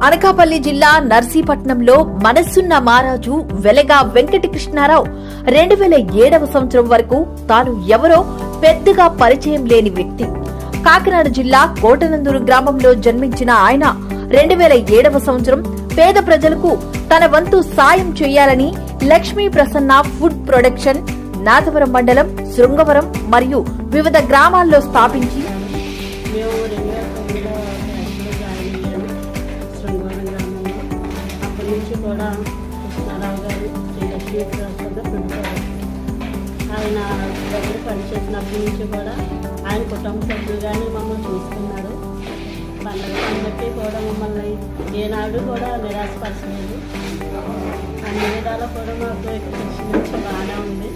అనకాపల్లి జిల్లా నర్సీపట్నంలో మనసున్న మహారాజు వెలగా వెంకటకృష్ణారావు 2007వ సంవత్సరం వరకు తాను ఎవరో పెద్దగా పరిచయం లేని వ్యక్తి. కాకినాడ జిల్లా కోటనందూరు గ్రామంలో జన్మించిన ఆయన 2007వ సంవత్సరం పేద ప్రజలకు తన వంతు సాయం చేయాలని లక్ష్మీ ప్రసన్న ఫుడ్ ప్రొడక్షన్ నాథవరం మండలం శృంగవరం మరియు వివిధ గ్రామాల్లో స్థాపించి కూడా కృష్ణారావు గారు శ్రీ ఆయన దగ్గర పనిచేసినప్పటి నుంచి కూడా ఆయన కుటుంబ సభ్యులు కానీ మమ్మల్ని చూసుకున్నారు. పండుగని బట్టి కూడా మమ్మల్ని ఏనాడు కూడా నిరాశపరచలేదు. అన్ని విధాలు కూడా మాకు కృషి నుంచి బాగానే ఉంది.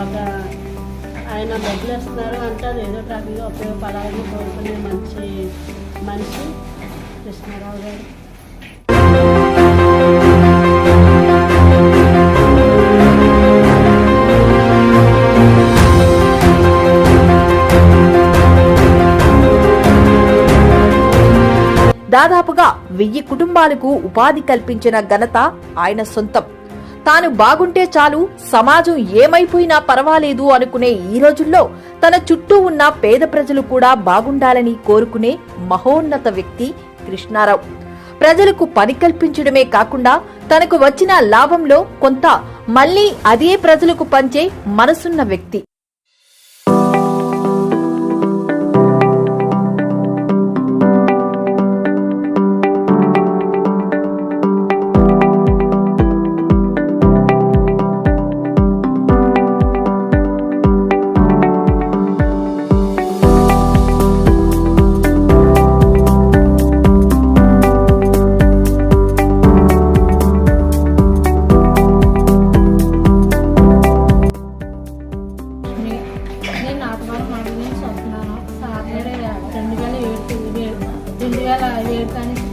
ఒక ఆయన డబ్బులు వేస్తున్నారు అంటే అది ఏదో రకంగా ఉపయోగపడాలని కోరుకునే మంచి మనిషి కృష్ణారావు గారు. దాదాపుగా 1000 కుటుంబాలకు ఉపాధి కల్పించిన ఘనత ఆయన సొంతం. తాను బాగుంటే చాలు, సమాజం ఏమైపోయినా పర్వాలేదు అనుకునే ఈ రోజుల్లో తన చుట్టూ ఉన్న పేద ప్రజలు కూడా బాగుండాలని కోరుకునే మహోన్నత వ్యక్తి కృష్ణారావు. ప్రజలకు పని కల్పించడమే కాకుండా తనకు వచ్చిన లాభంలో కొంత మళ్లీ అదే ప్రజలకు పంచే మనసున్న వ్యక్తి.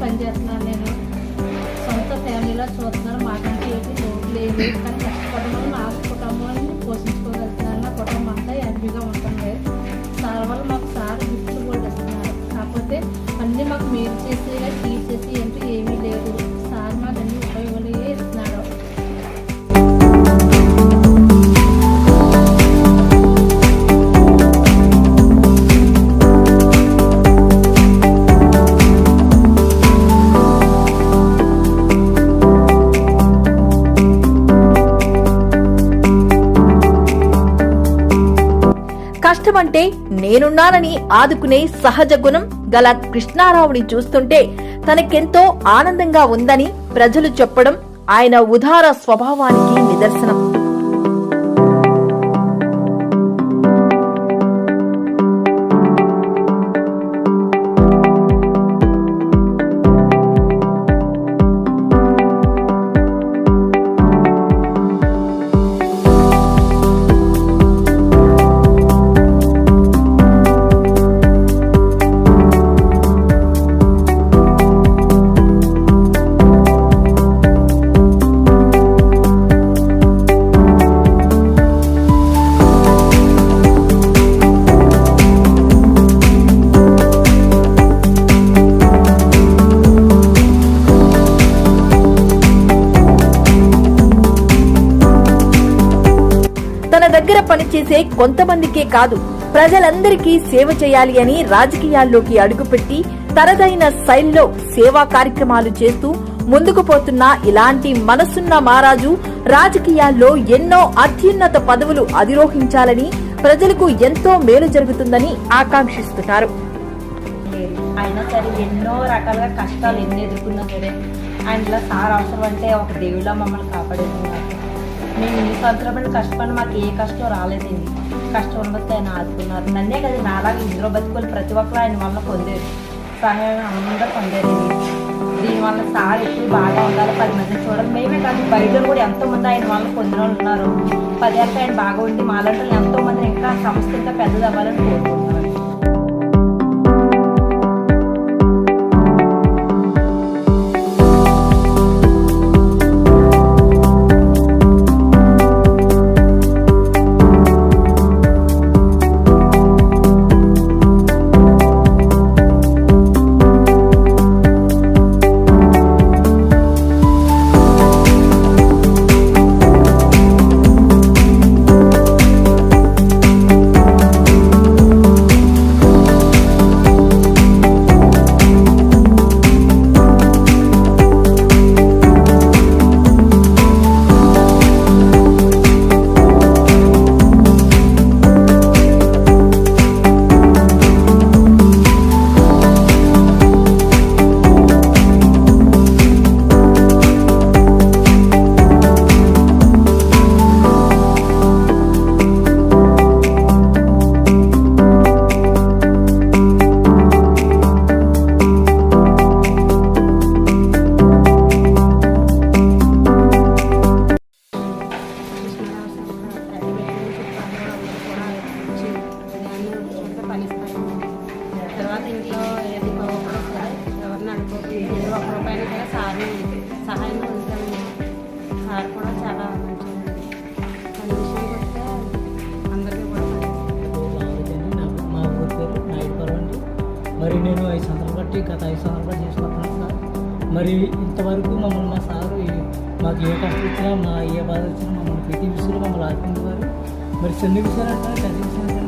పనిచేస్తున్నాను. నేను సొంత ఫ్యామిలీలో చూస్తున్నాను. మాకంటే ఏది లేదు, కానీ కష్టపడడం నా కుటుంబాన్ని పోషించుకోగలుగుతున్నాను. నా కుటుంబం అంతా హ్యాపీగా ఉంటుంది. సార్ వాళ్ళు మాకు సార్ గిఫ్ట్స్ కూడా ఇస్తున్నారు. కాకపోతే అన్నీ మాకు మేలు చేసి తీసేసి అంటూ ఏమీ లేదు. సార్ మాకు అన్ని ఉపయోగాలు ఇస్తున్నారు. కష్టమంటే నేనున్నానని ఆదుకునే సహజ గుణం గల కృష్ణారావుని చూస్తుంటే తనకెంతో ఆనందంగా ఉందని ప్రజలు చెప్పడం ఆయన ఉదార స్వభావానికి నిదర్శనం. తన దగ్గర పనిచేసే కొంతమందికే కాదు, ప్రజలందరికీ సేవ చేయాలి అని రాజకీయాల్లోకి అడుగుపెట్టి తనదైన శైలిలో సేవా కార్యక్రమాలు చేస్తూ ముందుకు పోతున్న ఇలాంటి మనసున్న మహారాజు రాజకీయాల్లో ఎన్నో అత్యున్నత పదవులు అధిరోహించాలని, ప్రజలకు ఎంతో మేలు జరుగుతుందని ఆకాంక్షిస్తున్నారు. అయినా సరే ఎన్నో రకాలుగా కష్టాలు ఎన్ని ఎదుర్కొన్నా సరే ఆయనలో సార్ అవసరం అంటే ఒక దేవుళ్ళ మమ్మల్ని కాపాడేస్తున్నారు. మేము ఇన్ని సంవత్సరాలు కష్టపడి మాకు ఏ కష్టం రాలేదండి. కష్టం ఉన్నది ఆయన ఆదుకున్నారు. నన్నే కదా నాలాగా ఇందులో బతుకులు ప్రతి ఒక్కరు ఆయన వల్ల పొందారు, సహాయం అందరూ పొందారు. దీనివల్ల సార్ ఎప్పుడు బాగా ఉండాలి, 10 మంది చూడాలి. మేమే కాదు బయట కూడా ఎంతో మంది ఆయన వల్ల పొందిన వాళ్ళు ఉన్నారు. 10 ఏళ్ళకి ఆయన బాగా ఉండి మాలాంటి ఎంతో మంది ఇంకా సంస్థ ఇంకా పెద్దది అవ్వాలని కోరుకుంటున్నారు. తర్వాత ఇంట్లో ఏది పోకపోతే సరే ఎవరిని అనుకోకుండా 1 రూపాయలు కూడా సార్ని సహాయం పొందుతాను. సార్ కూడా చాలా మంచిది. మన విషయం వస్తే అందరికీ కూడా నాకు మా ఊరి పేరు నాయుడుపురం అండి. మరి నేను 5 సంవత్సరాలు బట్టి గత 5 సంవత్సరాలు బట్టి చేసుకుంటున్నాను సార్. మరి ఇంతవరకు మమ్మల్ని మా సారు మాకు ఏ కష్టం వచ్చినా మా ఏ బాధ వచ్చినా మమ్మల్ని ప్రతి విషయంలో మమ్మల్ని ఆదుకునేవారు. మరి చిన్న విషయాలు అంటే పెద్ద విషయాలు